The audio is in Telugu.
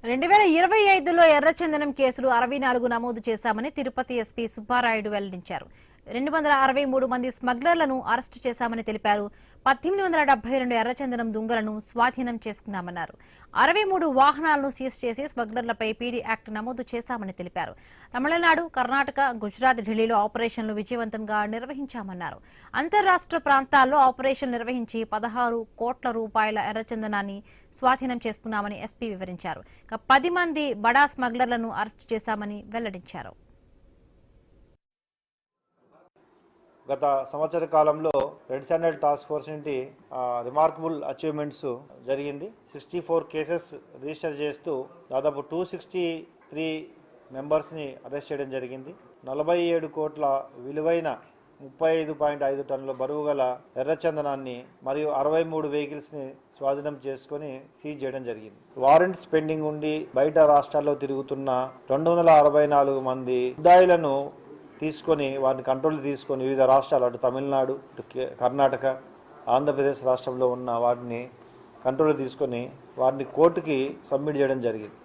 2025లో ఎర్రచందనం కేసులు 64 నమోదు చేశామని తిరుపతి ఎస్పీ సుబ్బారాయుడు వెల్లడించారు. 263 మంది స్మగ్లర్లను అరెస్టు చేశామని తెలిపారు. 1872 ఎర్రచందనం దుంగలను స్వాధీనం చేసుకున్నామన్నారు. 63 వాహనాలను సీజ్ చేసి స్మగ్లర్లపై పీడీ యాక్ట్ నమోదు చేశామని తెలిపారు. తమిళనాడు, కర్ణాటక, గుజరాత్, ఢిల్లీలో ఆపరేషన్లు విజయవంతంగా నిర్వహించామన్నారు. అంతర్రాష్ట్ర ప్రాంతాల్లో ఆపరేషన్ నిర్వహించి 16 కోట్ల రూపాయల ఎర్రచందనాన్ని స్వాధీనం చేసుకున్నామని ఎస్పీ వివరించారు. 10 మంది బడా స్మగ్లర్లను అరెస్టు చేశామని వెల్లడించారు. గత సంవత్సర కాలంలో రెడ్ శాండల్ టాస్క్ ఫోర్స్ నుండి రిమార్కబుల్ అచీవ్మెంట్స్ జరిగింది. 64 కేసెస్ రిజిస్టర్ చేస్తూ దాదాపు 263 మెంబర్స్ని అరెస్ట్ చేయడం జరిగింది. 47 కోట్ల విలువైన 35.5 టన్నుల బరువు గల ఎర్రచందనాన్ని మరియు 63 వెహికల్స్ని స్వాధీనం చేసుకుని సీజ్ చేయడం జరిగింది. వారెంట్స్ పెండింగ్ ఉండి బయట రాష్ట్రాల్లో తిరుగుతున్న 264 మంది ముద్దాయిలను తీసుకొని వారిని కంట్రోల్ తీసుకొని వివిధ రాష్ట్రాలు అటు తమిళనాడు, కర్ణాటక, ఆంధ్రప్రదేశ్ రాష్ట్రంలో ఉన్న వాటిని కంట్రోల్ తీసుకొని వారిని కోర్టుకి సబ్మిట్ చేయడం జరిగింది.